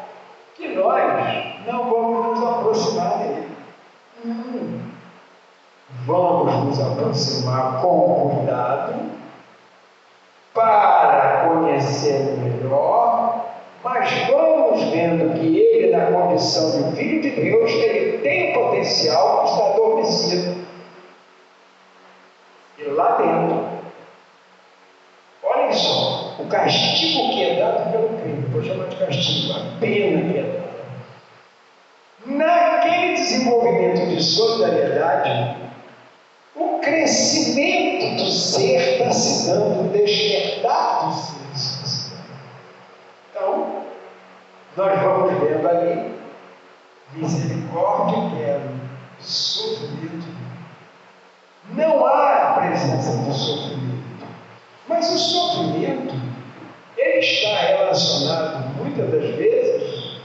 que nós não vamos nos aproximar dele. Não. Vamos nos aproximar com cuidado para conhecê-lo melhor, mas vamos vendo que ele, na condição de filho de Deus, ele tem potencial que está adormecido. E lá dentro, olhem só, o castigo que é dado pelo crime, vou chamar de castigo, a pena que é dada. Naquele desenvolvimento de solidariedade, o crescimento do ser está se dando, o despertar do ser está se dando. Então, nós vamos vendo ali misericórdia, quero sofrimento. Não há presença do sofrimento, mas o sofrimento ele está relacionado muitas das vezes,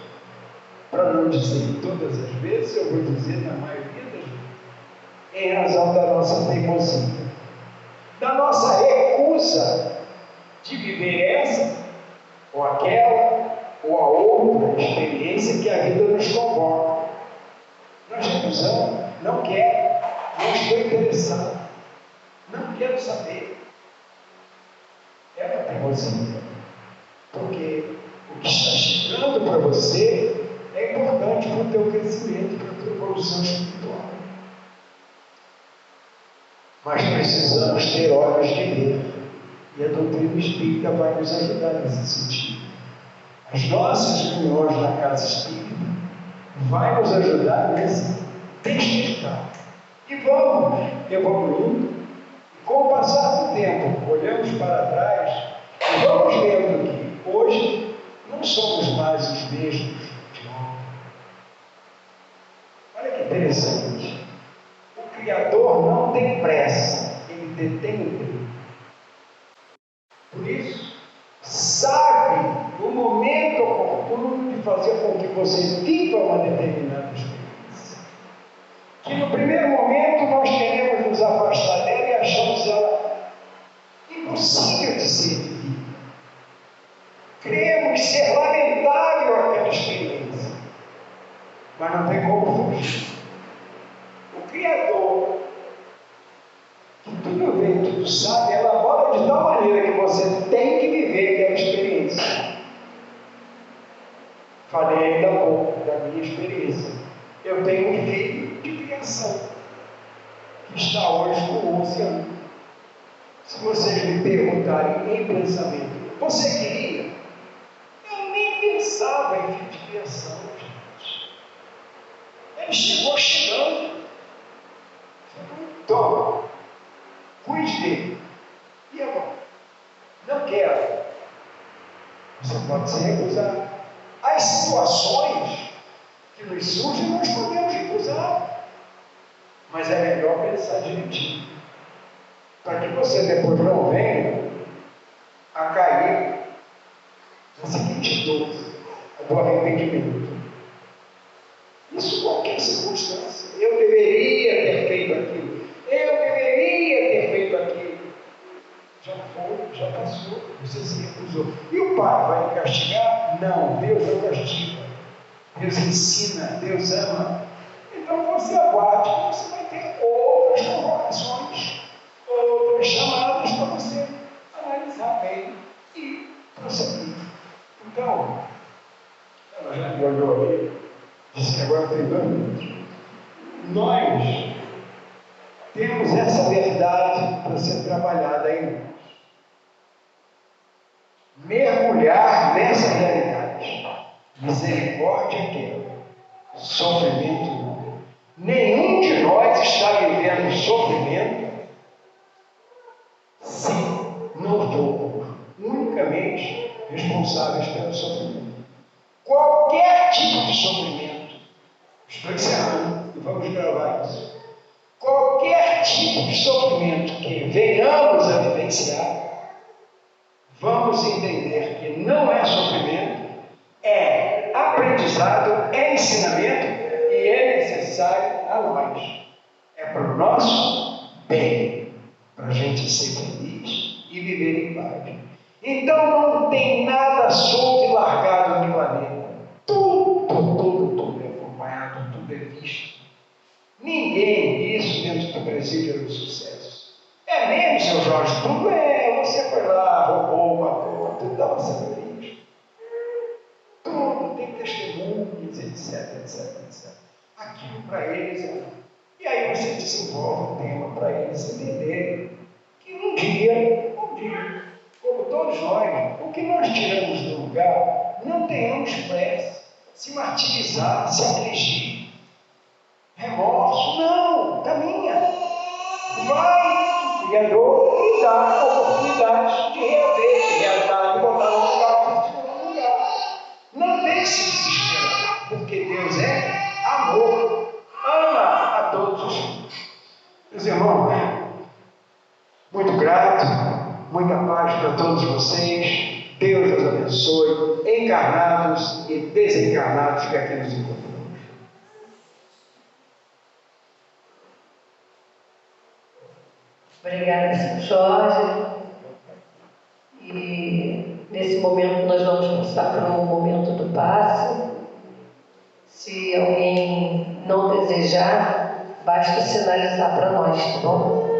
para não dizer todas as vezes, eu vou dizer na maioria das vezes, em razão da nossa teimosia, da nossa recusa de viver essa, ou aquela, ou a outra experiência que a vida nos convoca. Nós recusamos, não quero, não estou interessado, não quero saber. É uma teimosia, porque o que está chegando para você é importante para o teu crescimento, para a tua evolução espiritual. Mas precisamos ter olhos de ver, e a doutrina espírita vai nos ajudar nesse sentido. As nossas reuniões na casa espírita vai nos ajudar nesse despertar. E vamos evoluindo, e com o passar do tempo, olhamos para trás e vamos vendo que hoje não somos mais os mesmos de ontem. Olha que interessante. O Criador não tem pressa, ele detém o tempo. Por isso, sabe o momento oportuno de fazer com que você viva uma determinada experiência. Que no primeiro momento nós queremos nos afastar dela e achamos ela impossível de ser vivida. Cremos ser lamentável aquela experiência, mas não tem como fugir. O Criador, que tudo vê, tudo sabe, elabora de tal maneira que você tem que viver aquela experiência. Falei ainda há pouco da minha experiência. Eu tenho um filho de criação, que está hoje no 11 anos. Se vocês me perguntarem em pensamento, você queria? Eu nem pensava em filho de criação, gente. Ele chegou chegando. Toma, cuide dele. E agora? Não quero. Você pode se recusar. As situações que nos surgem, nós podemos recusar. Mas é melhor pensar direitinho, para que você depois não venha a cair na seguinte dor, do arrependimento. Isso qualquer circunstância. Eu deveria ter feito aquilo. Eu deveria ter feito aquilo. Já foi, já passou, você se recusou. E o pai vai me castigar? Não, Deus não castiga. Deus ensina, Deus ama. Então você aguarde que você vai ter outras convocações, outras chamadas para você analisar bem e prosseguir. Então, ela já me olhou ali, disse que agora tem 2 minutos. Nós temos essa verdade para ser trabalhada em nós. Mergulhar nessa realidade. Misericórdia quero, sofrimento não. Nenhum de nós está vivendo sofrimento se não formos unicamente responsáveis pelo sofrimento. Qualquer tipo de sofrimento, estou encerrando e vamos gravar isso. Qualquer tipo de sofrimento que venhamos a vivenciar, vamos entender que não é sofrimento, é aprendizado, é ensinamento e é necessário a nós. É para o nosso bem, para a gente ser feliz e viver em paz. Então não tem nada solto e largado no planeta. Tudo é acompanhado, tudo é visto. Ninguém, isso dentro do presídio do sucesso. É mesmo, seu Jorge, tudo é. Você foi lá, roubou, matou, tudo estava sendo visto. Tudo tem testemunhas, etc. Aquilo para eles é. E aí você desenvolve o tema para eles entenderem que um dia, como todos nós, o que nós tiramos do lugar, não tenhamos pressa, se martirizar, se afligir. Remorso, não, caminha. Vai, Criador, e dá oportunidade de reaver, de reatar, de botar no lugar. Não deixe de se esperar, porque Deus é amor, ama a todos os filhos. Meus irmãos, muito grato, muita paz para todos vocês. Deus os abençoe, encarnados e desencarnados que aqui nos encontramos. Obrigada, Sr. Jorge. E nesse momento nós vamos passar para o momento do passe. Se alguém não desejar, basta sinalizar para nós, tá bom?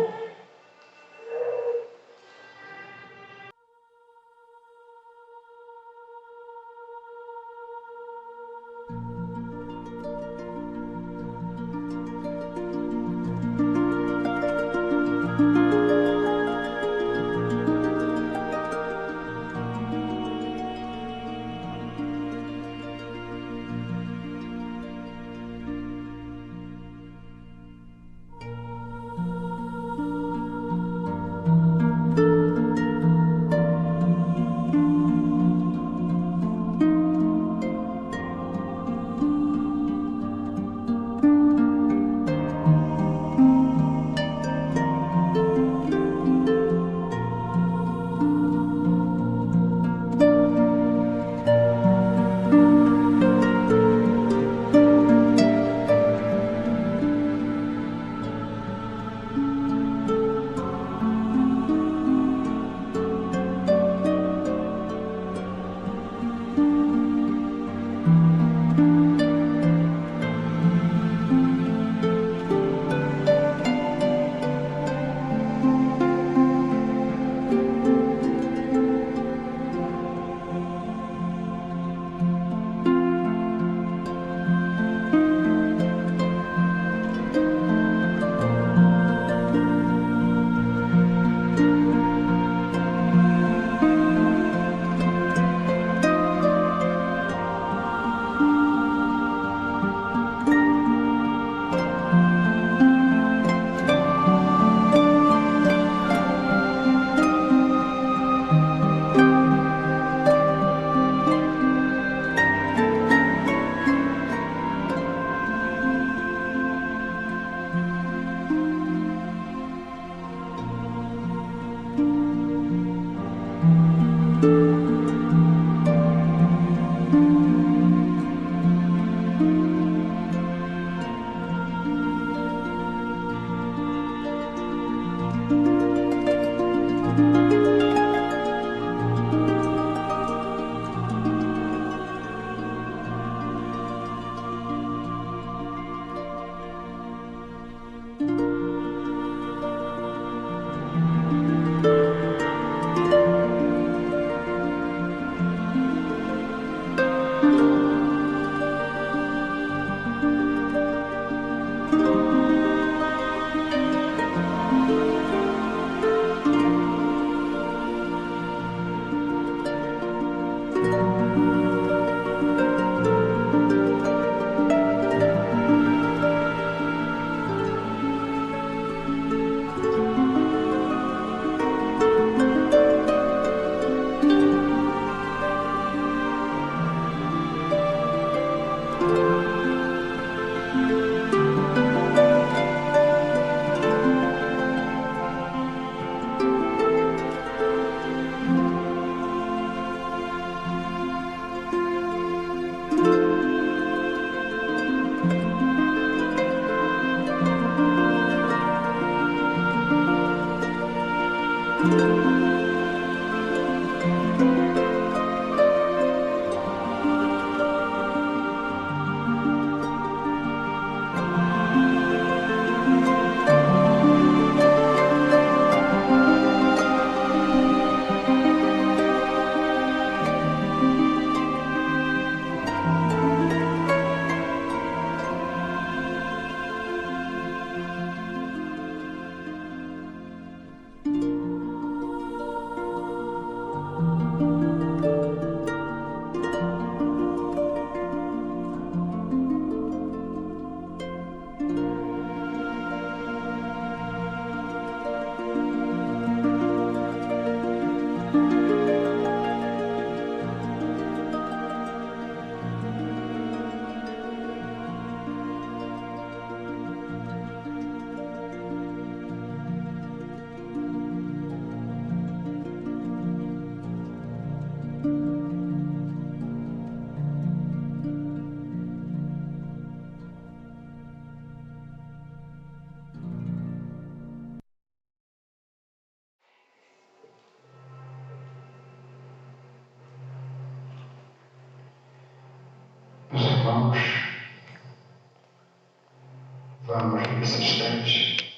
Vamos, nesse instante,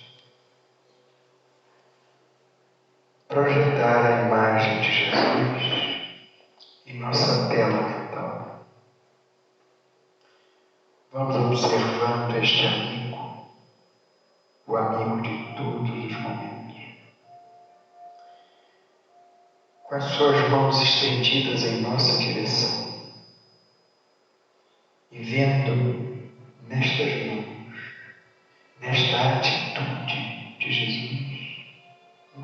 projetar a imagem de Jesus em nossa tela mental. Vamos observando este amigo, o amigo de todos os momentos, com as suas mãos estendidas em nossa direção e vendo nestas mãos, nesta atitude de Jesus, um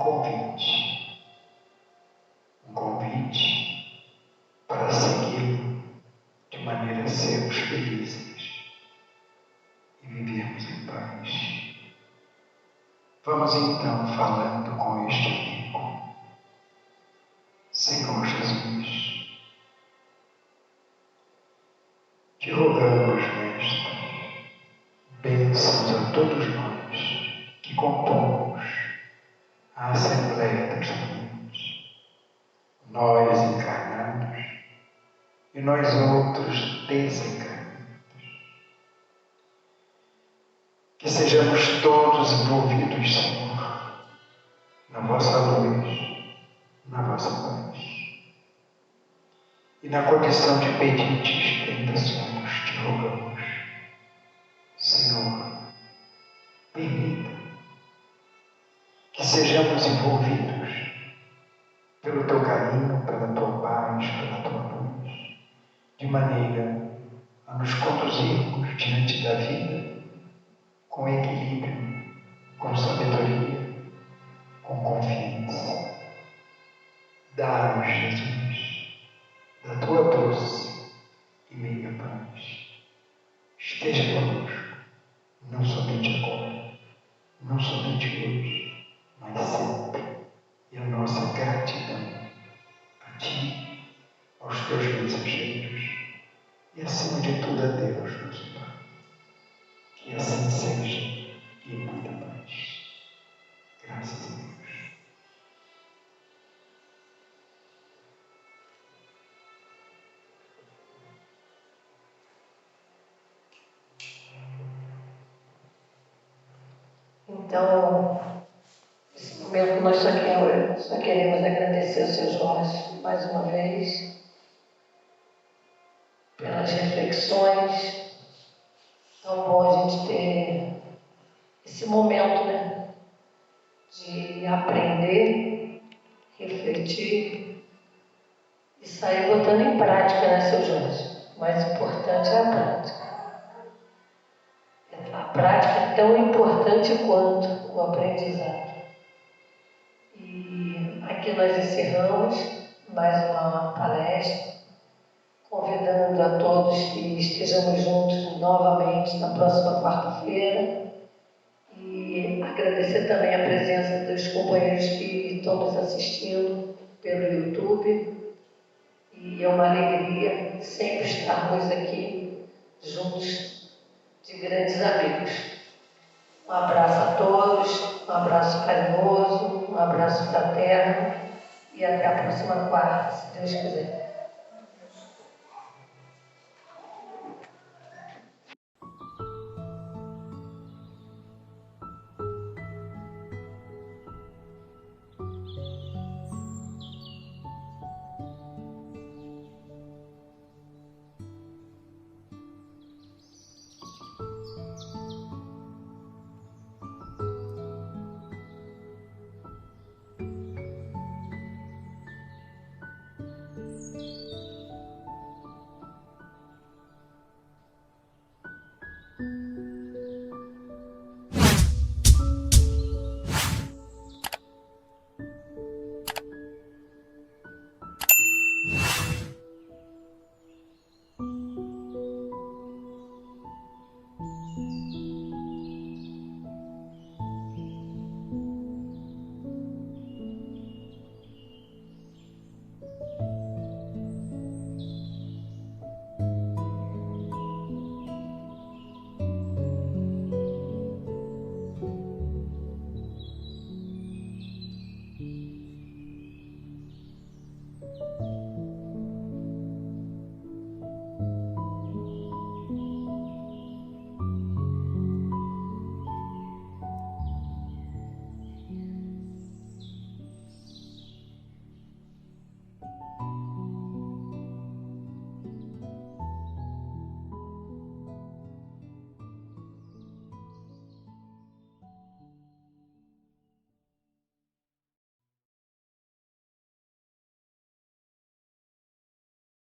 convite para segui-lo de maneira a sermos felizes e vivermos em paz. Vamos então falando com este amigo. Senhor Jesus, te rogamos, Mestre, bênçãos a todos nós que compomos a Assembleia das Mães, nós encarnados e nós outros desencarnados. Que sejamos todos envolvidos, Senhor, na vossa luz, na vossa paz. E na condição de pedidos que ainda somos, te rogamos, Senhor, permita que sejamos envolvidos pelo teu carinho, pela tua paz, pela tua luz, de maneira a nos conduzirmos diante da vida com equilíbrio, com sabedoria, com confiança. Dá-nos, Jesus, da tua doce e meia paz. Esteja conosco, não somente agora, não somente hoje, mas sempre. E a nossa gratidão a ti, aos teus mensageiros e, acima de tudo, a Deus, nosso Pai. Que assim seja e muita paz. Graças a Deus. Então, nesse momento nós só queremos agradecer ao seu Jorge mais uma vez pelas reflexões. Tão bom a gente ter esse momento, né, de aprender, refletir e sair botando em prática, né, seu Jorge? O mais importante é a prática. A prática é tão importante quanto o aprendizado. E aqui nós encerramos mais uma palestra, convidando a todos que estejamos juntos novamente na próxima quarta-feira e agradecer também a presença dos companheiros que estão nos assistindo pelo YouTube. E é uma alegria sempre estarmos aqui juntos de grandes amigos. Um abraço a todos, um abraço carinhoso, um abraço fraterno e até a próxima quarta, se Deus quiser.